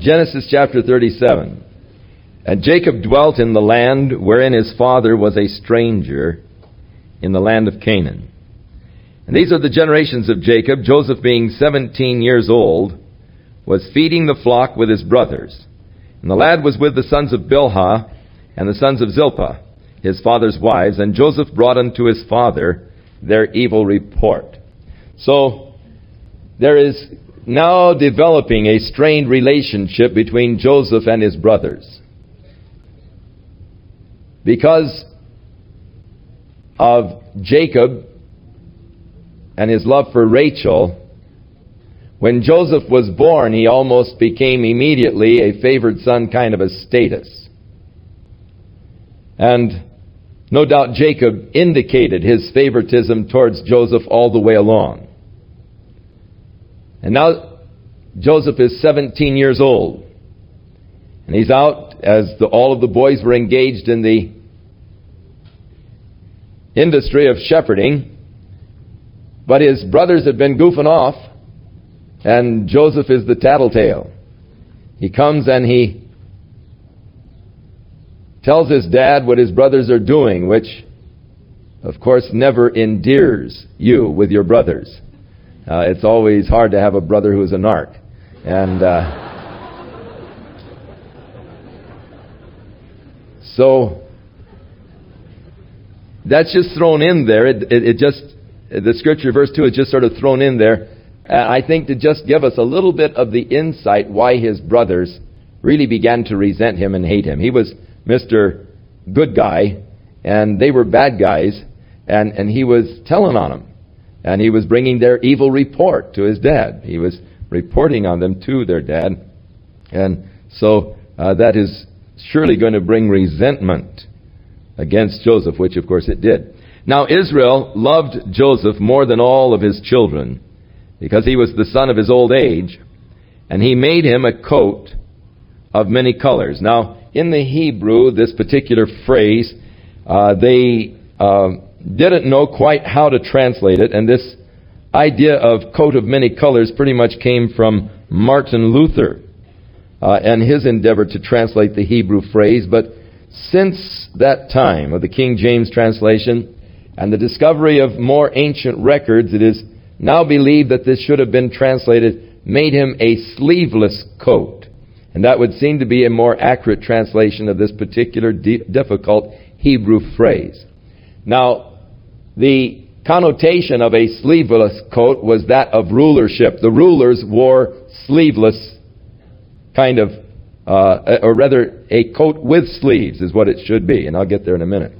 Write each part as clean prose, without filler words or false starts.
Genesis chapter 37. And Jacob dwelt in the land wherein his father was a stranger, in the land of Canaan. And these are the generations of Jacob. Joseph, being 17 years old, was feeding the flock with his brothers. And the lad was with the sons of Bilhah and the sons of Zilpah, his father's wives. And Joseph brought unto his father their evil report. So there is now developing a strained relationship between Joseph and his brothers, because of Jacob and his love for Rachel. When Joseph was born, he almost became immediately a favored son kind of a status. And no doubt Jacob indicated his favoritism towards Joseph all the way along. And now Joseph is 17 years old. And he's out as all of the boys were engaged in the industry of shepherding. But his brothers had been goofing off, and Joseph is the tattletale. He comes and he tells his dad what his brothers are doing, which, of course, never endears you with your brothers. It's always hard to have a brother who's a narc. And so that's just thrown in there. The scripture, verse 2, is just sort of thrown in there, I think, to just give us a little bit of the insight why his brothers really began to resent him and hate him. He was Mr. Good Guy, and they were bad guys, and he was telling on them. And he was bringing their evil report to his dad. He was reporting on them to their dad. And so that is surely going to bring resentment against Joseph, which of course it did. Now Israel loved Joseph more than all of his children, because he was the son of his old age, and he made him a coat of many colors. Now, in the Hebrew, this particular phrase, they didn't know quite how to translate it, and this idea of coat of many colors pretty much came from Martin Luther and his endeavor to translate the Hebrew phrase. But since that time of the King James translation and the discovery of more ancient records, it is now believed that this should have been translated, made him a sleeveless coat. And that would seem to be a more accurate translation of this particular difficult Hebrew phrase. Now, the connotation of a sleeveless coat was that of rulership. The rulers wore sleeveless kind of, or rather a coat with sleeves is what it should be, and I'll get there in a minute.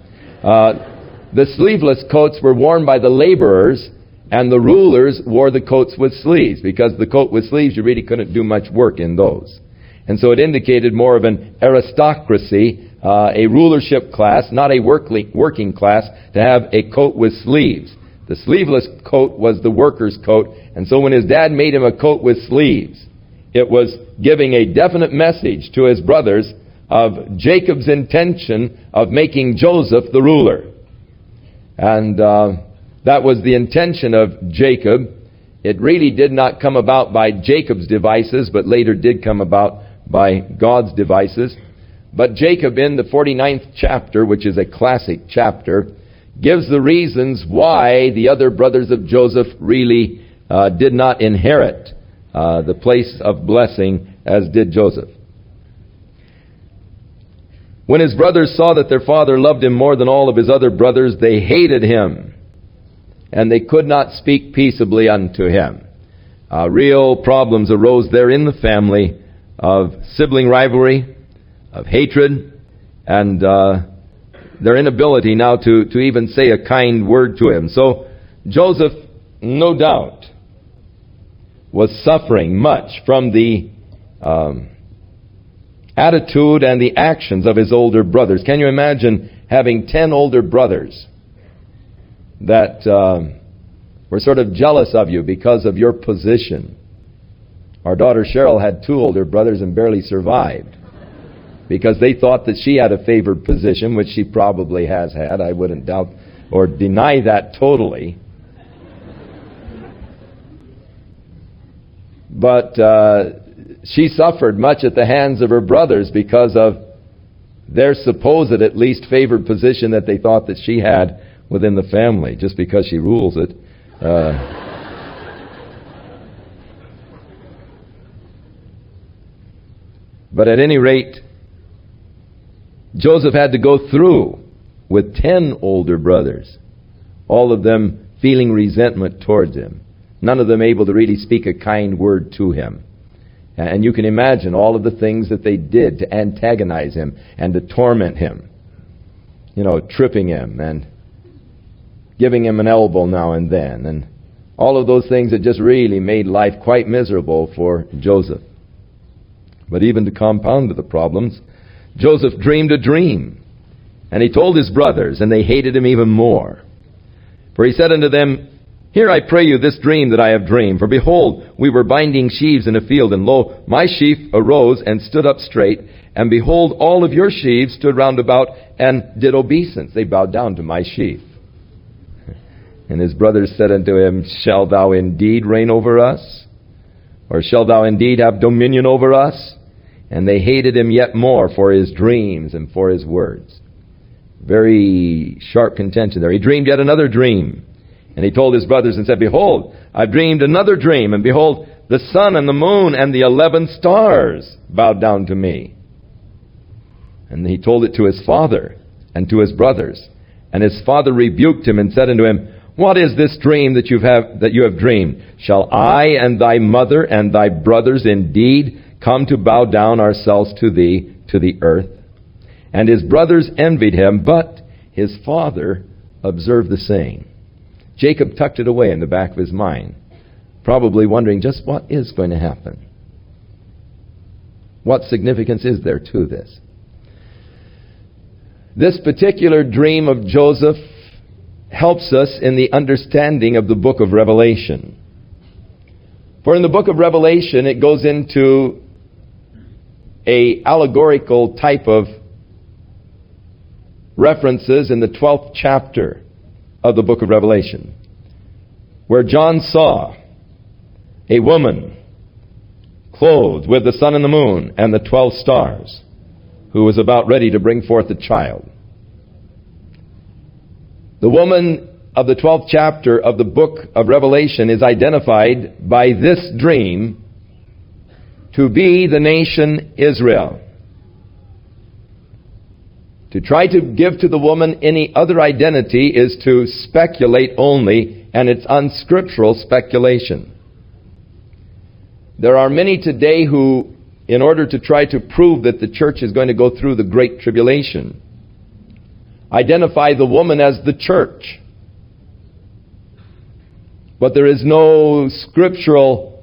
The sleeveless coats were worn by the laborers, and the rulers wore the coats with sleeves, because the coat with sleeves, you really couldn't do much work in those. And so it indicated more of an aristocracy, a rulership class, not a working class, to have a coat with sleeves. The sleeveless coat was the worker's coat, and so when his dad made him a coat with sleeves, it was giving a definite message to his brothers of Jacob's intention of making Joseph the ruler. And that was the intention of Jacob. It really did not come about by Jacob's devices, but later did come about by God's devices. But Jacob, in the 49th chapter, which is a classic chapter, gives the reasons why the other brothers of Joseph really did not inherit the place of blessing as did Joseph. When his brothers saw that their father loved him more than all of his other brothers, they hated him, and they could not speak peaceably unto him. Real problems arose there in the family of sibling rivalry, of hatred, and their inability now to even say a kind word to him. So Joseph, no doubt, was suffering much from the attitude and the actions of his older brothers. Can you imagine having 10 older brothers that were sort of jealous of you because of your position? Our daughter Cheryl had 2 older brothers and barely survived because they thought that she had a favored position, which she probably has had. I wouldn't doubt or deny that totally. But she suffered much at the hands of her brothers because of their supposed, at least, favored position that they thought that she had within the family, just because she rules it. But at any rate, Joseph had to go through with 10 older brothers, all of them feeling resentment towards him, none of them able to really speak a kind word to him. And you can imagine all of the things that they did to antagonize him and to torment him. You know, tripping him and giving him an elbow now and then, and all of those things that just really made life quite miserable for Joseph. But even to compound the problems, Joseph dreamed a dream, and he told his brothers, and they hated him even more. For he said unto them, Hear, I pray you, this dream that I have dreamed. For behold, we were binding sheaves in a field, and lo, my sheaf arose and stood up straight, and behold, all of your sheaves stood round about and did obeisance. They bowed down to my sheaf. And his brothers said unto him, Shalt thou indeed reign over us? Or shalt thou indeed have dominion over us? And they hated him yet more for his dreams and for his words. Very sharp contention there. He dreamed yet another dream. And he told his brothers and said, Behold, I've dreamed another dream. And behold, the sun and the moon and the 11 stars bowed down to me. And he told it to his father and to his brothers. And his father rebuked him and said unto him, What is this dream that you have dreamed? Shall I and thy mother and thy brothers indeed come to bow down ourselves to thee, to the earth? And his brothers envied him, but his father observed the saying. Jacob tucked it away in the back of his mind, probably wondering just what is going to happen. What significance is there to this? This particular dream of Joseph helps us in the understanding of the book of Revelation. For in the book of Revelation, it goes into a allegorical type of references in the 12th chapter of the book of Revelation, where John saw a woman clothed with the sun and the moon and the 12 stars, who was about ready to bring forth a child. The woman of the 12th chapter of the book of Revelation is identified by this dream to be the nation Israel. To try to give to the woman any other identity is to speculate only, and it's unscriptural speculation. There are many today who, in order to try to prove that the church is going to go through the Great Tribulation, identify the woman as the church. But there is no scriptural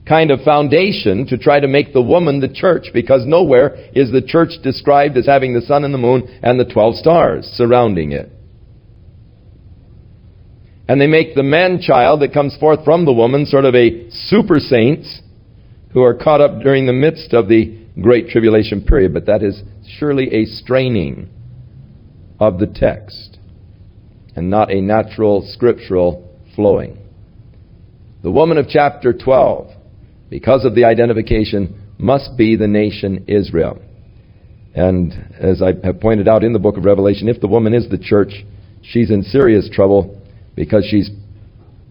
kind of foundation to try to make the woman the church, because nowhere is the church described as having the sun and the moon and the 12 stars surrounding it. And they make the man-child that comes forth from the woman sort of a super saints who are caught up during the midst of the Great Tribulation period. But that is surely a straining of the text and not a natural scriptural flowing. The woman of chapter 12, because of the identification, must be the nation Israel. And as I have pointed out in the book of Revelation, if the woman is the church, she's in serious trouble because she's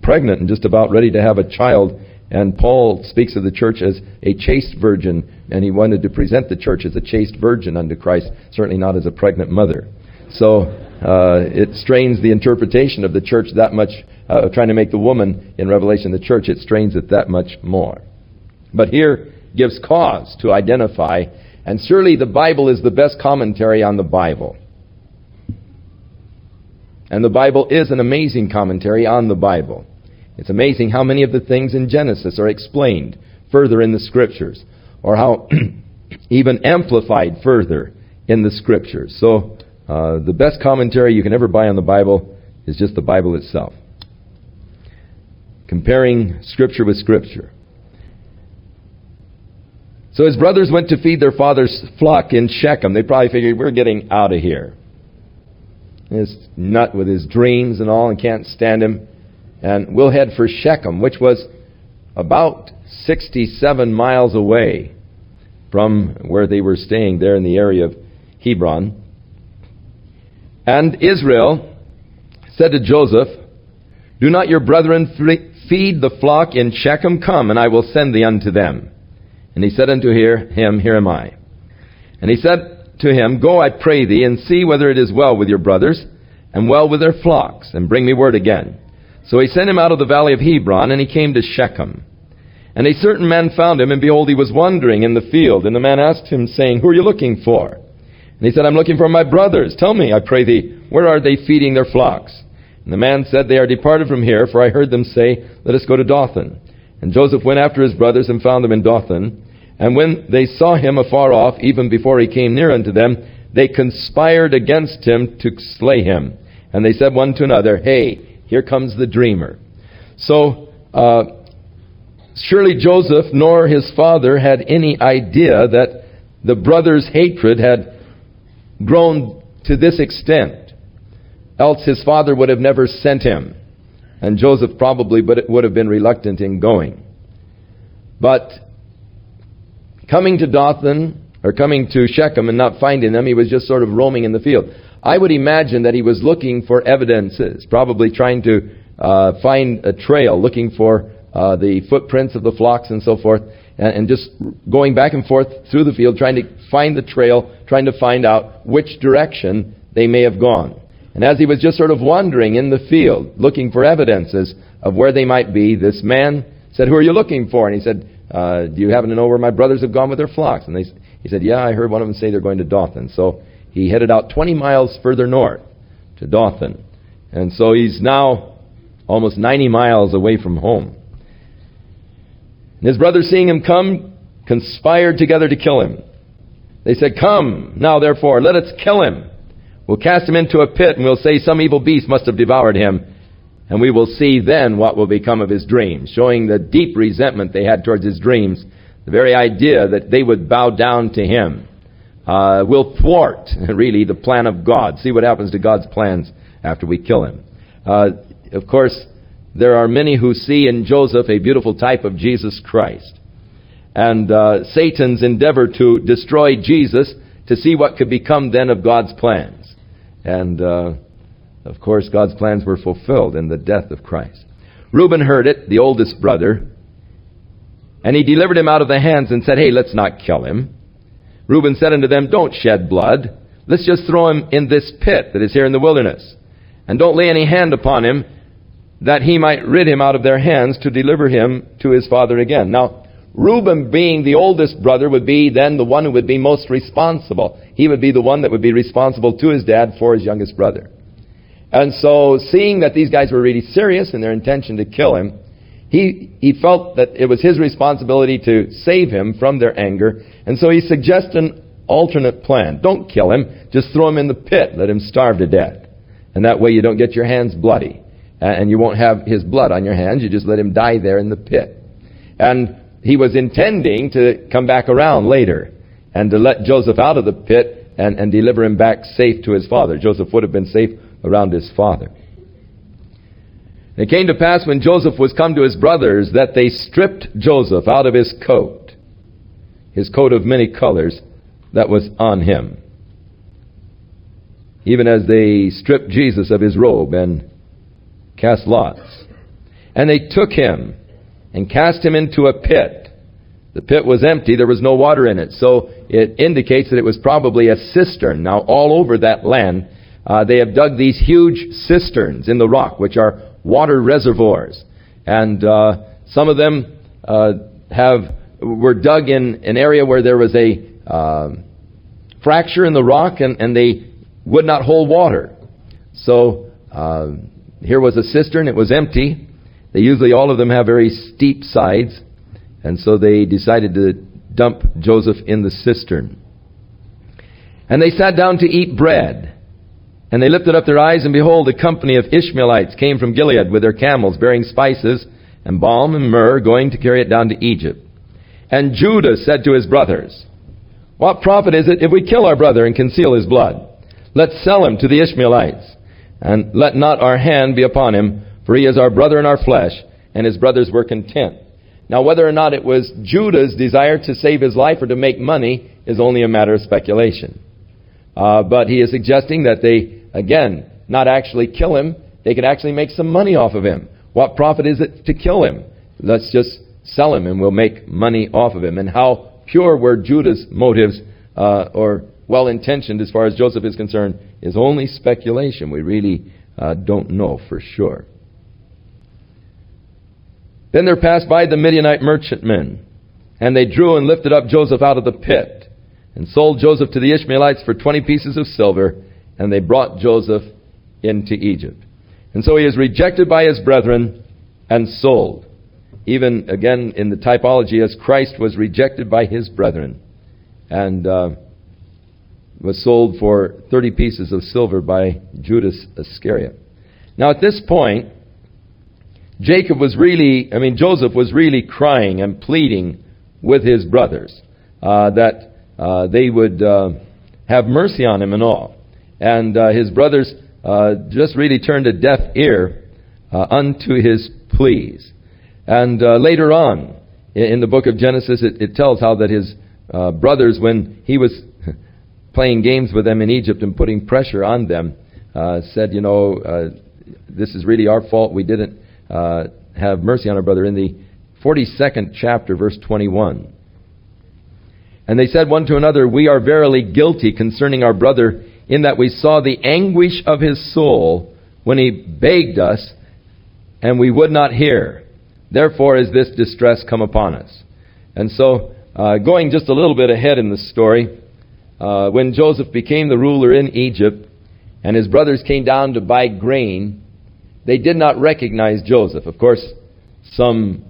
pregnant and just about ready to have a child. And Paul speaks of the church as a chaste virgin, and he wanted to present the church as a chaste virgin unto Christ, certainly not as a pregnant mother. So it strains the interpretation of the church that much, trying to make the woman in Revelation the church. It strains it that much more. But here gives cause to identify, and surely the Bible is the best commentary on the Bible. And the Bible is an amazing commentary on the Bible. It's amazing how many of the things in Genesis are explained further in the Scriptures, or how even amplified further in the Scriptures. So the best commentary you can ever buy on the Bible is just the Bible itself. Comparing Scripture with Scripture. So his brothers went to feed their father's flock in Shechem. They probably figured, we're getting out of here. This nut with his dreams and all, and can't stand him. And we'll head for Shechem, which was about 67 miles away from where they were staying there in the area of Hebron. And Israel said to Joseph, "Do not your brethren feed the flock in Shechem? Come, and I will send thee unto them." And he said unto him, Here am I. And he said to him, Go, I pray thee, and see whether it is well with your brothers, and well with their flocks, and bring me word again. So he sent him out of the valley of Hebron, and he came to Shechem. And a certain man found him, and behold, he was wandering in the field. And the man asked him, saying, Who are you looking for? And he said, I'm looking for my brothers. Tell me, I pray thee, where are they feeding their flocks? And the man said, They are departed from here, for I heard them say, Let us go to Dothan. And Joseph went after his brothers, and found them in Dothan. And when they saw him afar off, even before he came near unto them, they conspired against him to slay him. And they said one to another, Hey, here comes the dreamer. So, surely Joseph nor his father had any idea that the brothers' hatred had grown to this extent. Else his father would have never sent him. And Joseph probably would have been reluctant in going. But coming to Dothan, or coming to Shechem and not finding them, he was just sort of roaming in the field. I would imagine that he was looking for evidences, probably trying to find a trail, looking for the footprints of the flocks and so forth, and just going back and forth through the field, trying to find the trail, trying to find out which direction they may have gone. And as he was just sort of wandering in the field, looking for evidences of where they might be, this man said, Who are you looking for? And he said, Do you happen to know where my brothers have gone with their flocks? And he said, Yeah, I heard one of them say they're going to Dothan. So he headed out 20 miles further north to Dothan. And so he's now almost 90 miles away from home. And his brothers, seeing him come, conspired together to kill him. They said, Come, now therefore, let us kill him. We'll cast him into a pit, and we'll say some evil beast must have devoured him. And we will see then what will become of his dreams, showing the deep resentment they had towards his dreams. The very idea that they would bow down to him will thwart, really, the plan of God. See what happens to God's plans after we kill him. Of course, there are many who see in Joseph a beautiful type of Jesus Christ. And Satan's endeavor to destroy Jesus to see what could become then of God's plans. And, of course, God's plans were fulfilled in the death of Christ. Ruben heard it, the oldest brother, and he delivered him out of the hands and said, Hey, let's not kill him. Ruben said unto them, Don't shed blood. Let's just throw him in this pit that is here in the wilderness. And don't lay any hand upon him, that he might rid him out of their hands to deliver him to his father again. Now, Ruben, being the oldest brother, would be then the one who would be most responsible. He would be the one that would be responsible to his dad for his youngest brother. And so, seeing that these guys were really serious in their intention to kill him, he felt that it was his responsibility to save him from their anger. And so he suggested an alternate plan. Don't kill him. Just throw him in the pit. Let him starve to death. And that way you don't get your hands bloody. And you won't have his blood on your hands. You just let him die there in the pit. And he was intending to come back around later and to let Joseph out of the pit and deliver him back safe to his father. Joseph would have been safe around his father. And it came to pass when Joseph was come to his brothers that they stripped Joseph out of his coat of many colors that was on him, even as they stripped Jesus of his robe and cast lots. And they took him and cast him into a pit. The pit was empty. There was no water in it. So it indicates that it was probably a cistern. Now, all over that land, they have dug these huge cisterns in the rock, which are water reservoirs. And some of them were dug in an area where there was a fracture in the rock, and they would not hold water. So here was a cistern. It was empty. They usually, all of them have very steep sides. And so they decided to dump Joseph in the cistern. And they sat down to eat bread. And they lifted up their eyes, and behold, a company of Ishmaelites came from Gilead with their camels, bearing spices and balm and myrrh, going to carry it down to Egypt. And Judah said to his brothers, What profit is it if we kill our brother and conceal his blood? Let's sell him to the Ishmaelites, and let not our hand be upon him, for he is our brother in our flesh. And his brothers were content. Now, whether or not it was Judah's desire to save his life or to make money is only a matter of speculation. But he is suggesting that they, again, not actually kill him. They could actually make some money off of him. What profit is it to kill him? Let's just sell him and we'll make money off of him. And how pure were Judah's motives or well-intentioned as far as Joseph is concerned is only speculation. We really don't know for sure. Then there passed by the Midianite merchantmen, and they drew and lifted up Joseph out of the pit, and sold Joseph to the Ishmaelites for 20 pieces of silver, and they brought Joseph into Egypt. And so he is rejected by his brethren and sold. Even, again, in the typology, as Christ was rejected by his brethren, and was sold for 30 pieces of silver by Judas Iscariot. Now at this point, Joseph was really crying and pleading with his brothers that they would have mercy on him and all. And his brothers just really turned a deaf ear unto his pleas. And later on, in the book of Genesis, it tells how that his brothers, when he was playing games with them in Egypt and putting pressure on them, said, this is really our fault. We didn't have mercy on our brother. In the 42nd chapter, verse 21. And they said one to another, we are verily guilty concerning our brother, in that we saw the anguish of his soul when he begged us, and we would not hear. Therefore is this distress come upon us. And so, going just a little bit ahead in the story, when Joseph became the ruler in Egypt, and his brothers came down to buy grain, they did not recognize Joseph. Of course, some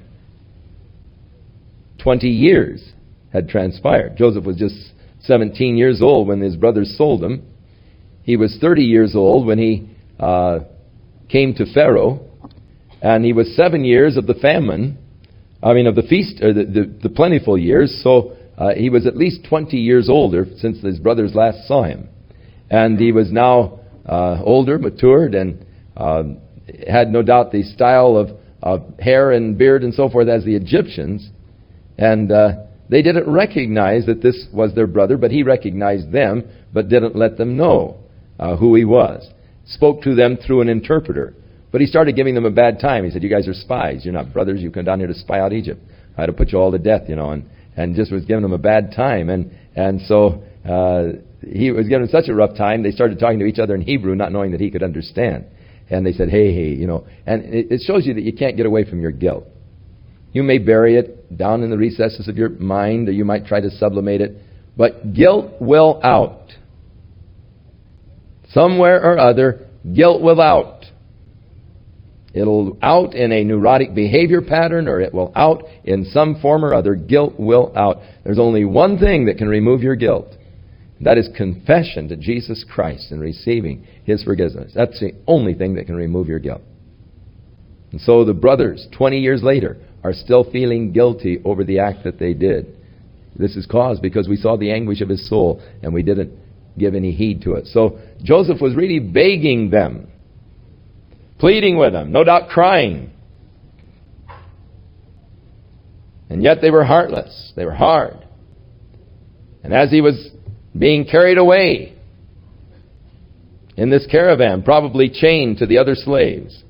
20 years had transpired. Joseph was just 17 years old when his brothers sold him. He was 30 years old when he came to Pharaoh, and he was 7 years of the famine, of the feast, or the plentiful years, so he was at least 20 years older since his brothers last saw him. And he was now older, matured, and had no doubt the style of hair and beard and so forth as the Egyptians. And they didn't recognize that this was their brother, but he recognized them, but didn't let them know who he was. Spoke to them through an interpreter. But he started giving them a bad time. He said, you guys are spies. You're not brothers. You come down here to spy out Egypt. I had to put you all to death, and just was giving them a bad time. And so he was giving them such a rough time, they started talking to each other in Hebrew, not knowing that he could understand. And they said, hey, and it shows you that you can't get away from your guilt. You may bury it down in the recesses of your mind, or you might try to sublimate it, but guilt will out. Somewhere or other, guilt will out. It'll out in a neurotic behavior pattern, or it will out in some form or other. Guilt will out. There's only one thing that can remove your guilt. That is confession to Jesus Christ and receiving his forgiveness. That's the only thing that can remove your guilt. And so the brothers, 20 years later, are still feeling guilty over the act that they did. This is caused because we saw the anguish of his soul and we didn't give any heed to it. So Joseph was really begging them, pleading with them, no doubt crying. And yet they were heartless. They were hard. And as he was being carried away in this caravan, probably chained to the other slaves,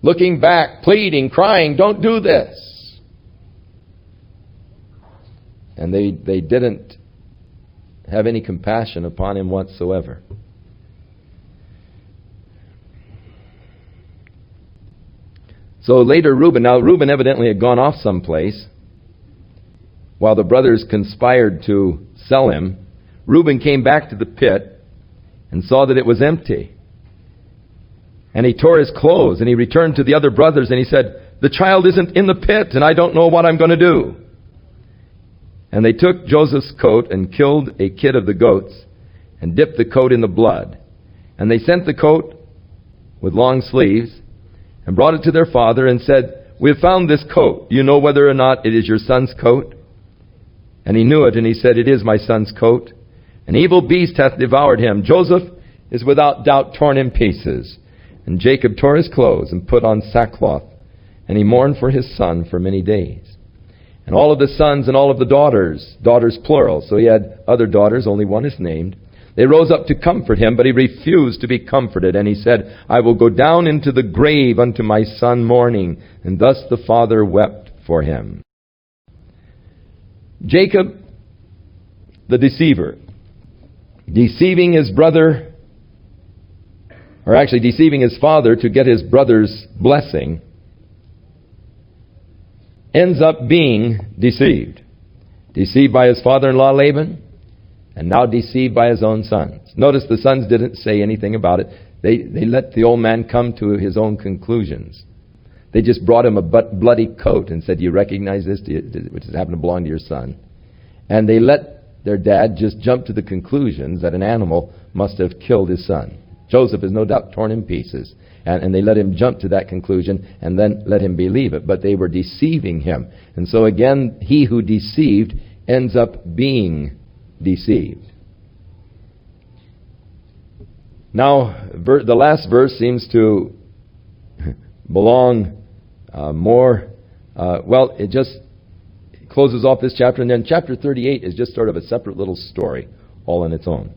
looking back, pleading, crying, don't do this. And they didn't have any compassion upon him whatsoever. So later Ruben evidently had gone off someplace while the brothers conspired to sell him. Ruben came back to the pit and saw that it was empty. And he tore his clothes and he returned to the other brothers and he said, the child isn't in the pit and I don't know what I'm going to do. And they took Joseph's coat and killed a kid of the goats and dipped the coat in the blood. And they sent the coat with long sleeves and brought it to their father and said, we have found this coat. Do you know whether or not it is your son's coat? And he knew it, and he said, it is my son's coat. An evil beast hath devoured him. Joseph is without doubt torn in pieces. And Jacob tore his clothes and put on sackcloth and he mourned for his son for many days. And all of the sons and all of the daughters plural, so he had other daughters, only one is named, they rose up to comfort him, but he refused to be comforted. And he said, I will go down into the grave unto my son mourning. And thus the father wept for him. Jacob, the deceiver, deceiving his brother, or actually deceiving his father to get his brother's blessing, ends up being deceived. Deceived by his father-in-law Laban, and now deceived by his own sons. Notice the sons didn't say anything about it. They let the old man come to his own conclusions. They just brought him a bloody coat and said, do you recognize this? Which has happened to belong to your son. And they let their dad just jump to the conclusions that an animal must have killed his son. Joseph is no doubt torn in pieces. And they let him jump to that conclusion and then let him believe it. But they were deceiving him. And so again, he who deceived ends up being deceived. Now, the last verse seems to belong it just closes off this chapter, and then chapter 38 is just sort of a separate little story all on its own.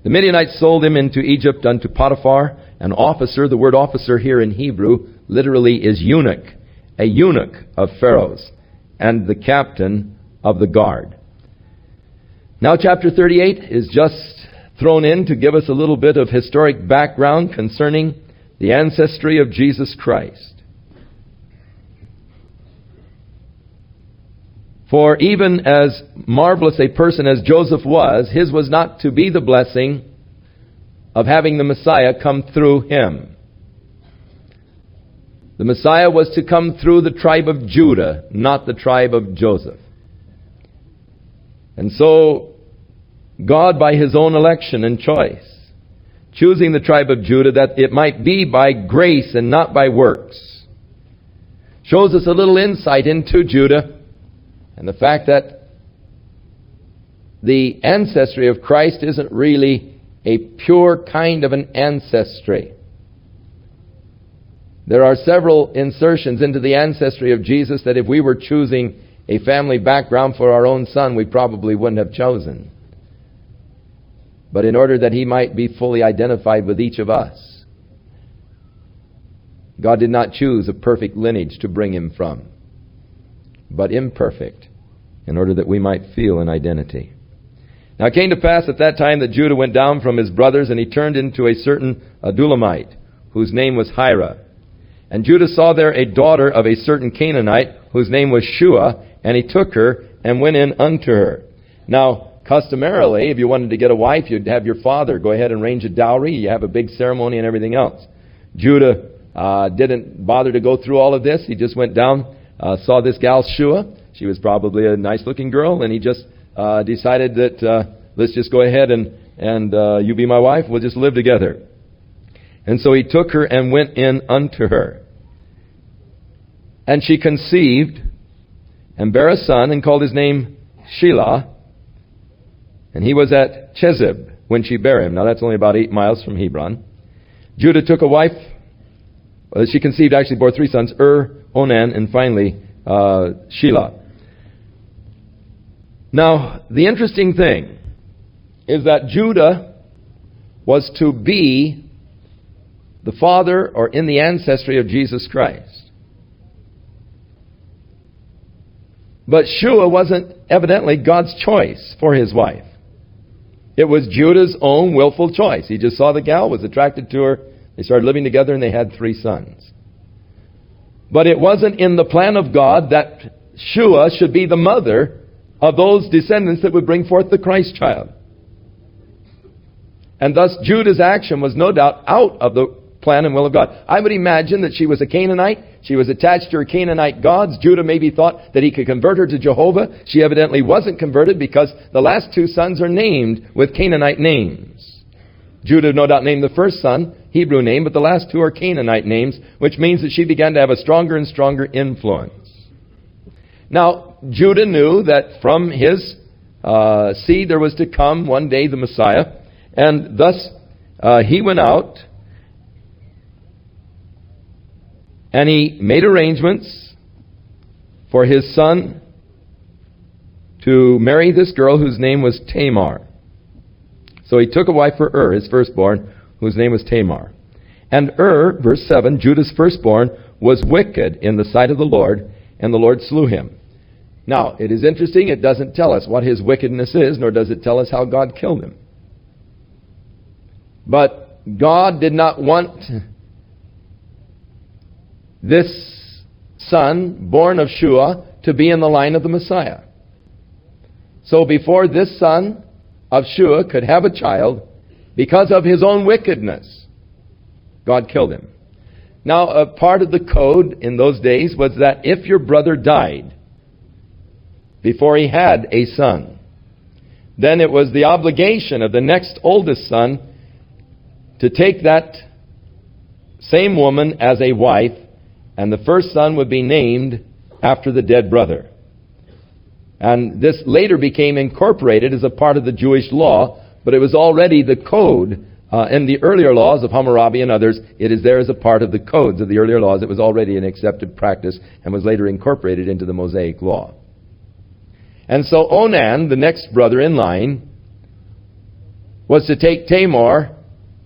The Midianites sold him into Egypt unto Potiphar, an officer. The word officer here in Hebrew literally is eunuch, a eunuch of Pharaoh's, and the captain of the guard. Now chapter 38 is just thrown in to give us a little bit of historic background concerning the ancestry of Jesus Christ. For even as marvelous a person as Joseph was, his was not to be the blessing of having the Messiah come through him. The Messiah was to come through the tribe of Judah, not the tribe of Joseph. And so, God, by his own election and choice, choosing the tribe of Judah that it might be by grace and not by works, shows us a little insight into Judah and the fact that the ancestry of Christ isn't really a pure kind of an ancestry. There are several insertions into the ancestry of Jesus that if we were choosing a family background for our own son, we probably wouldn't have chosen. But in order that he might be fully identified with each of us, God did not choose a perfect lineage to bring him from, but imperfect, in order that we might feel an identity. Now it came to pass at that time that Judah went down from his brothers, and he turned into a certain Adullamite, whose name was Hira. And Judah saw there a daughter of a certain Canaanite, whose name was Shua, and he took her and went in unto her. Now, customarily, if you wanted to get a wife, you'd have your father go ahead and arrange a dowry. You have a big ceremony and everything else. Judah didn't bother to go through all of this. He just went down, saw this gal Shua. She was probably a nice-looking girl, and he just decided that let's just go ahead and you be my wife. We'll just live together. And so he took her and went in unto her. And she conceived and bare a son and called his name Shelah. And he was at Chezib when she bare him. Now that's only about 8 miles from Hebron. Judah took a wife. She conceived, actually bore 3 sons, Onan, and finally Shelah. Now, the interesting thing is that Judah was to be the father or in the ancestry of Jesus Christ. But Shua wasn't evidently God's choice for his wife. It was Judah's own willful choice. He just saw the gal, was attracted to her. They started living together and they had 3 sons. But it wasn't in the plan of God that Shua should be the mother of those descendants that would bring forth the Christ child. And thus Judah's action was no doubt out of the plan and will of God. I would imagine that she was a Canaanite. She was attached to her Canaanite gods. Judah maybe thought that he could convert her to Jehovah. She evidently wasn't converted because the last 2 sons are named with Canaanite names. Judah no doubt named the first son Hebrew name, but the last 2 are Canaanite names, which means that she began to have a stronger and stronger influence. Now, Judah knew that from his seed there was to come one day the Messiah, and thus he went out And he made arrangements for his son to marry this girl whose name was Tamar. So he took a wife for his firstborn, whose name was Tamar. And verse 7, Judah's firstborn, was wicked in the sight of the Lord, and the Lord slew him. Now, it is interesting, it doesn't tell us what his wickedness is, nor does it tell us how God killed him. But God did not want this son, born of Shua, to be in the line of the Messiah. So before this son of Shua could have a child, because of his own wickedness, God killed him. Now, a part of the code in those days was that if your brother died before he had a son, then it was the obligation of the next oldest son to take that same woman as a wife, and the first son would be named after the dead brother. And this later became incorporated as a part of the Jewish law, but it was already the code in the earlier laws of Hammurabi and others. It is there as a part of the codes of the earlier laws. It was already an accepted practice and was later incorporated into the Mosaic law. And so Onan, the next brother in line, was to take Tamar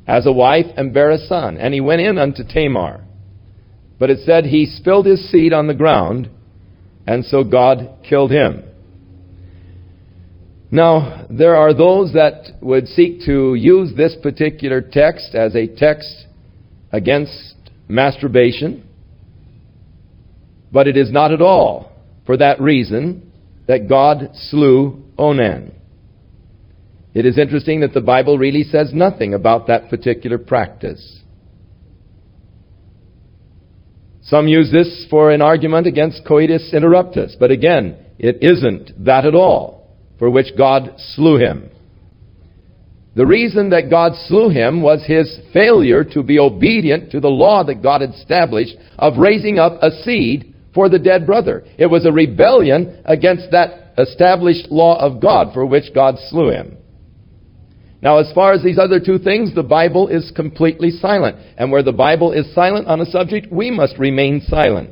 as a wife and bear a son. And he went in unto Tamar. But it said he spilled his seed on the ground, and so God killed him. Now, there are those that would seek to use this particular text as a text against masturbation, but it is not at all for that reason that God slew Onan. It is interesting that the Bible really says nothing about that particular practice. Some use this for an argument against coitus interruptus, but again, it isn't that at all for which God slew him. The reason that God slew him was his failure to be obedient to the law that God had established of raising up a seed for the dead brother. It was a rebellion against that established law of God for which God slew him. Now, as far as these other two things, the Bible is completely silent. And where the Bible is silent on a subject, we must remain silent.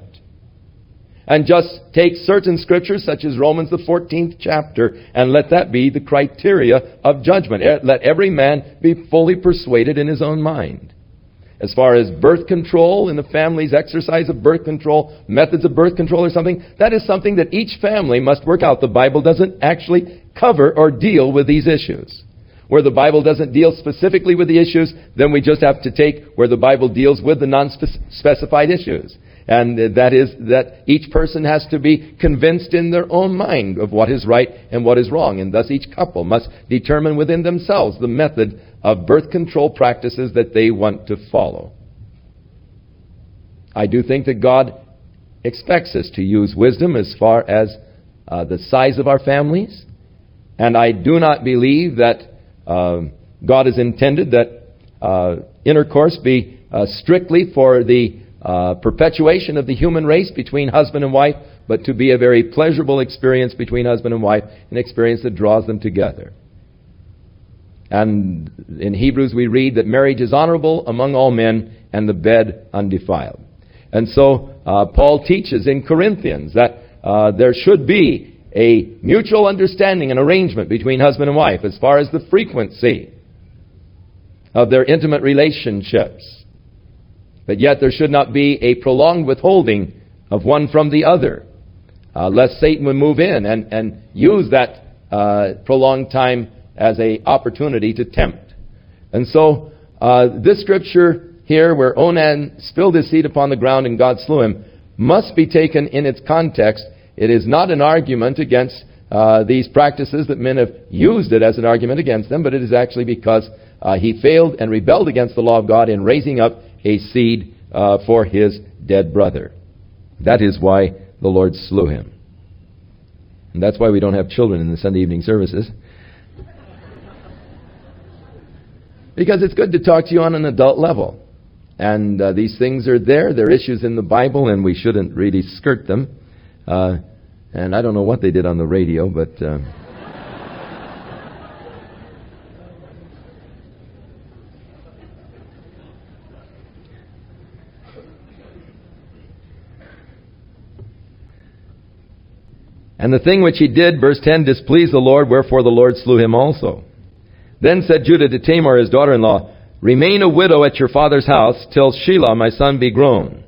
And just take certain scriptures, such as Romans the 14th chapter, and let that be the criteria of judgment. Let every man be fully persuaded in his own mind. As far as birth control in the family's exercise of birth control, methods of birth control or something, that is something that each family must work out. The Bible doesn't actually cover or deal with these issues. Where the Bible doesn't deal specifically with the issues, then we just have to take where the Bible deals with the non-specified issues. And that is that each person has to be convinced in their own mind of what is right and what is wrong. And thus each couple must determine within themselves the method of birth control practices that they want to follow. I do think that God expects us to use wisdom as far as the size of our families. And I do not believe that God has intended that intercourse be strictly for the perpetuation of the human race between husband and wife, but to be a very pleasurable experience between husband and wife, an experience that draws them together. And in Hebrews we read that marriage is honorable among all men and the bed undefiled. And so Paul teaches in Corinthians that there should be a mutual understanding and arrangement between husband and wife as far as the frequency of their intimate relationships. But yet there should not be a prolonged withholding of one from the other, lest Satan would move in and use that prolonged time as an opportunity to tempt. And so this scripture here, where Onan spilled his seed upon the ground and God slew him, must be taken in its context. It is not an argument against these practices that men have used it as an argument against them, but it is actually because he failed and rebelled against the law of God in raising up a seed for his dead brother. That is why the Lord slew him. And that's why we don't have children in the Sunday evening services. Because it's good to talk to you on an adult level. And these things are there. They're issues in the Bible, and we shouldn't really skirt them. And I don't know what they did on the radio, but... And the thing which he did, verse 10, displeased the Lord, wherefore the Lord slew him also. Then said Judah to Tamar his daughter-in-law, Remain a widow at your father's house, till Shelah my son be grown.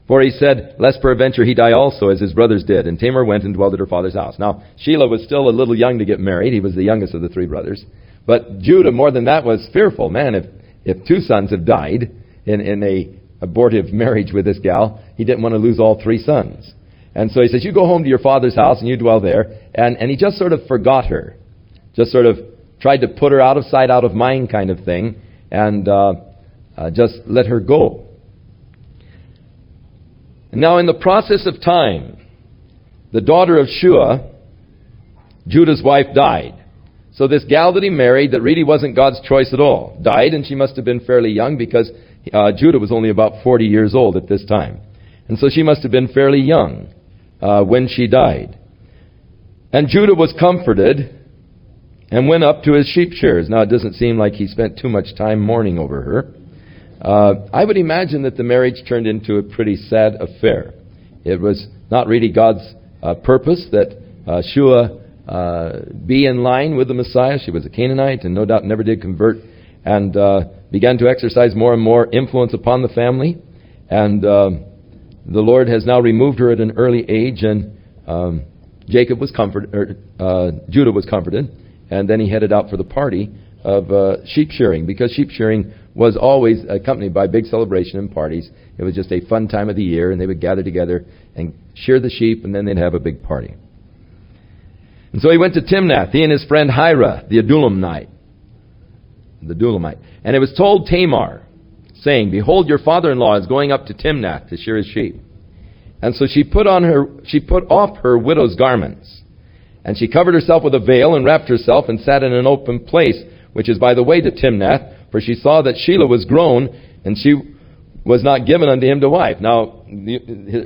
For he said, Lest peradventure he die also, as his brothers did. And Tamar went and dwelt at her father's house. Now, Shelah was still a little young to get married. He was the youngest of the three brothers. But Judah, more than that, was fearful. Man, if two sons have died in a abortive marriage with this gal, he didn't want to lose all three sons. And so he says, you go home to your father's house and you dwell there. And he just sort of forgot her. Just sort of tried to put her out of sight, out of mind kind of thing. And just let her go. And now in the process of time, the daughter of Shua, Judah's wife, died. So this gal that he married, that really wasn't God's choice at all, died, and she must have been fairly young because Judah was only about 40 years old at this time. And so she must have been fairly young when she died. And Judah was comforted and went up to his sheep shearers. Now, it doesn't seem like he spent too much time mourning over her. I would imagine that the marriage turned into a pretty sad affair. It was not really God's purpose that Shua be in line with the Messiah. She was a Canaanite and no doubt never did convert, and began to exercise more and more influence upon the family. And the Lord has now removed her at an early age, and Judah was comforted. And then he headed out for the party of sheep shearing, because sheep shearing was always accompanied by big celebration and parties. It was just a fun time of the year, and they would gather together and shear the sheep, and then they'd have a big party. And so he went to Timnath, he and his friend Hira, the Adullamite. And it was told Tamar, saying, Behold, your father-in-law is going up to Timnath to shear his sheep. And so she put off her widow's garments. And she covered herself with a veil and wrapped herself and sat in an open place, which is by the way to Timnath, for she saw that Shelah was grown, and she was not given unto him to wife. Now,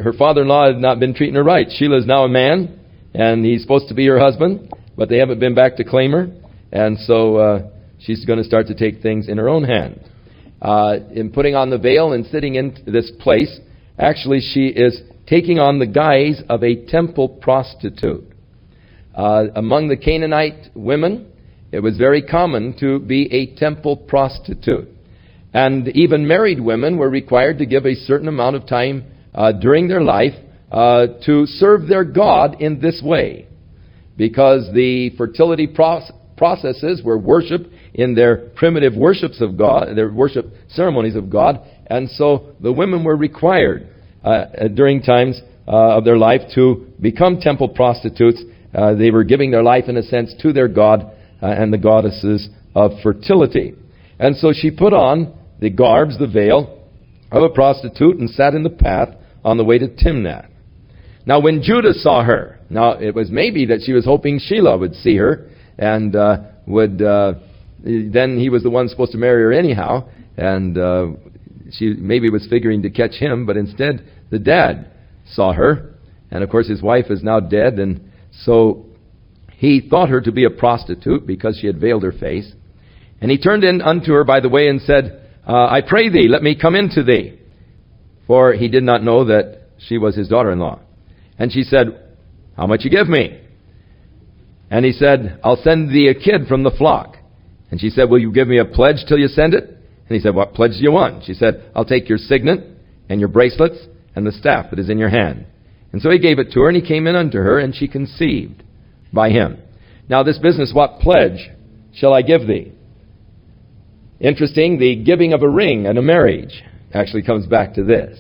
her father-in-law had not been treating her right. Shelah is now a man, and he's supposed to be her husband, but they haven't been back to claim her. And so she's going to start to take things in her own hand. In putting on the veil and sitting in this place, actually she is taking on the guise of a temple prostitute. Among the Canaanite women, it was very common to be a temple prostitute. And even married women were required to give a certain amount of time during their life to serve their God in this way. Because the fertility processes were worship in their primitive worships of God, their worship ceremonies of God. And so the women were required during times of their life to become temple prostitutes. They were giving their life, in a sense, to their God and the goddesses of fertility. And so she put on the garbs, the veil of a prostitute, and sat in the path on the way to Timnath. Now when Judah saw her, now it was maybe that she was hoping Shelah would see her, and then he was the one supposed to marry her anyhow, and she maybe was figuring to catch him, but instead the dad saw her, and of course his wife is now dead, and so he thought her to be a prostitute because she had veiled her face. And he turned in unto her by the way and said, I pray thee, let me come in to thee. For he did not know that she was his daughter-in-law. And she said, How much you give me? And he said, I'll send thee a kid from the flock. And she said, Will you give me a pledge till you send it? And he said, What pledge do you want? She said, I'll take your signet and your bracelets and the staff that is in your hand. And so he gave it to her, and he came in unto her, and she conceived by him. Now this business, what pledge shall I give thee? Interesting, the giving of a ring and a marriage actually comes back to this.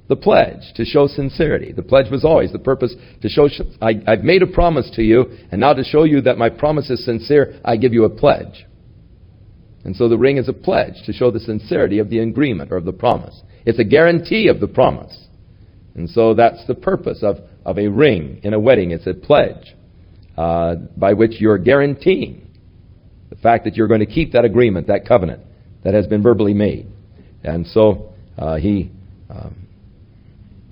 The pledge, to show sincerity. The pledge was always the purpose to show, I've made a promise to you, and now to show you that my promise is sincere, I give you a pledge. And so the ring is a pledge to show the sincerity of the agreement or of the promise. It's a guarantee of the promise. And so that's the purpose of a ring in a wedding. It's a pledge by which you're guaranteeing the fact that you're going to keep that agreement, that covenant that has been verbally made. And so he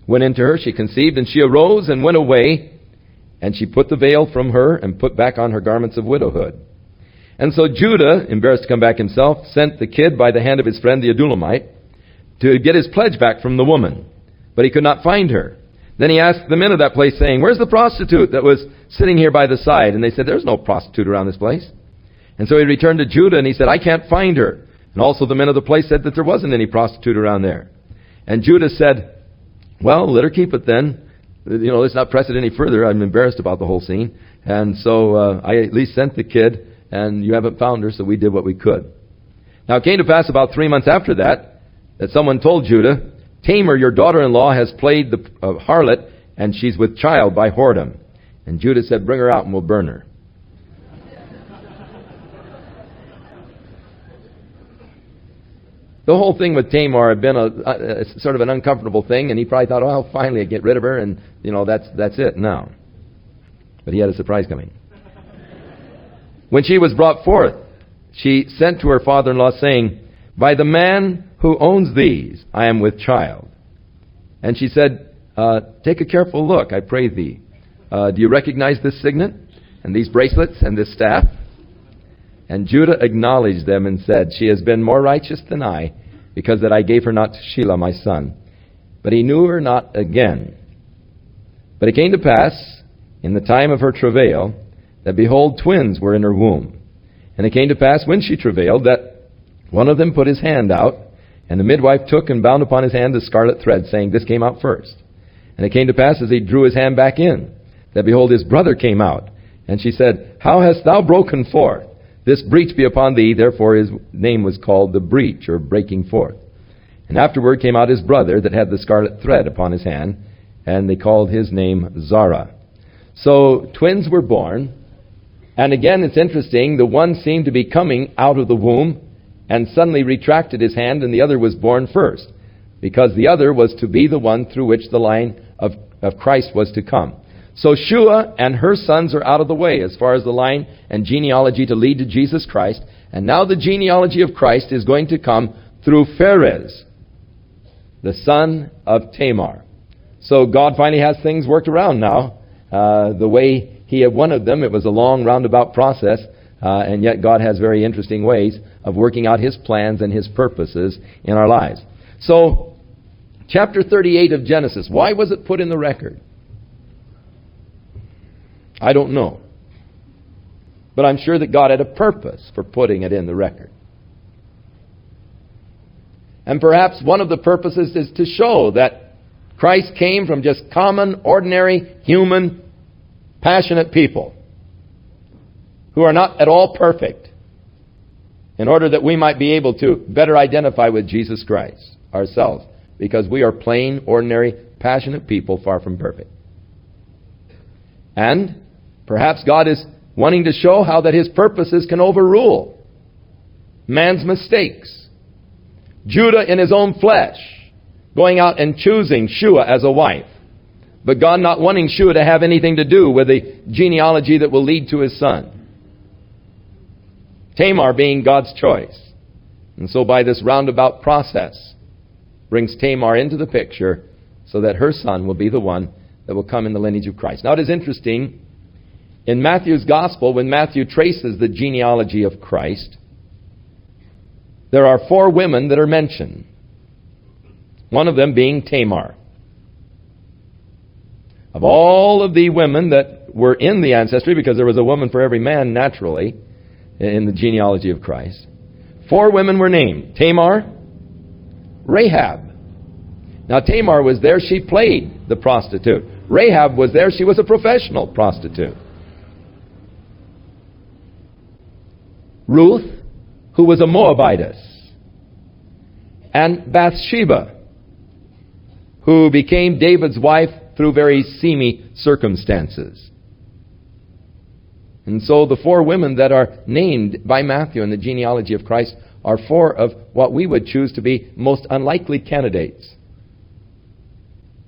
went into her, she conceived, and she arose and went away, and she put the veil from her and put back on her garments of widowhood. And so Judah, embarrassed to come back himself, sent the kid by the hand of his friend the Adullamite to get his pledge back from the woman. But he could not find her. Then he asked the men of that place, saying, "Where's the prostitute that was sitting here by the side?" And they said, "There's no prostitute around this place." And so he returned to Judah, and he said, "I can't find her." And also the men of the place said that there wasn't any prostitute around there. And Judah said, "Well, let her keep it then. Let's not press it any further. I'm embarrassed about the whole scene. And so I at least sent the kid, and you haven't found her, so we did what we could." Now it came to pass about 3 months after that someone told Judah, "Tamar, your daughter-in-law, has played the harlot, and she's with child by whoredom." And Judah said, "Bring her out and we'll burn her." The whole thing with Tamar had been a sort of an uncomfortable thing, and he probably thought, "Oh, finally I get rid of her, and that's it now." But he had a surprise coming. When she was brought forth, she sent to her father-in-law, saying, "By the man who owns these, I am with child." And she said, "Take a careful look, I pray thee. Do you recognize this signet, and these bracelets, and this staff?" And Judah acknowledged them and said, "She has been more righteous than I, because that I gave her not to Shelah my son." But he knew her not again. But it came to pass, in the time of her travail, that behold, twins were in her womb. And it came to pass, when she travailed, that one of them put his hand out, and the midwife took and bound upon his hand the scarlet thread, saying, "This came out first." And it came to pass, as he drew his hand back in, that behold, his brother came out. And she said, "How hast thou broken forth? This breach be upon thee." Therefore his name was called the breach, or breaking forth. And afterward came out his brother that had the scarlet thread upon his hand, and they called his name Zara. So twins were born. And again, it's interesting, the one seemed to be coming out of the womb and suddenly retracted his hand, and the other was born first, because the other was to be the one through which the line of Christ was to come. So Shua and her sons are out of the way as far as the line and genealogy to lead to Jesus Christ. And now the genealogy of Christ is going to come through Pharez, the son of Tamar. So God finally has things worked around now. The way he had wanted them, it was a long roundabout process, and yet God has very interesting ways of working out his plans and his purposes in our lives. So, chapter 38 of Genesis, why was it put in the record? I don't know. But I'm sure that God had a purpose for putting it in the record. And perhaps one of the purposes is to show that Christ came from just common, ordinary, human, passionate people who are not at all perfect, in order that we might be able to better identify with Jesus Christ ourselves, because we are plain, ordinary, passionate people far from perfect. And perhaps God is wanting to show how that his purposes can overrule man's mistakes. Judah in his own flesh, going out and choosing Shua as a wife, but God not wanting Shua to have anything to do with the genealogy that will lead to his son. Tamar being God's choice. And so by this roundabout process, brings Tamar into the picture so that her son will be the one that will come in the lineage of Christ. Now it is interesting, in Matthew's Gospel, when Matthew traces the genealogy of Christ, there are 4 women that are mentioned. One of them being Tamar. Of all of the women that were in the ancestry, because there was a woman for every man naturally in the genealogy of Christ, 4 women were named. Tamar, Rahab. Now Tamar was there, she played the prostitute. Rahab was there, she was a professional prostitute. Ruth, who was a Moabitess. And Bathsheba, who became David's wife through very seamy circumstances. And so the 4 women that are named by Matthew in the genealogy of Christ are 4 of what we would choose to be most unlikely candidates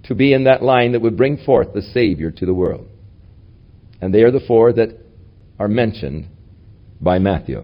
to be in that line that would bring forth the Savior to the world. And they are the 4 that are mentioned by Matthew.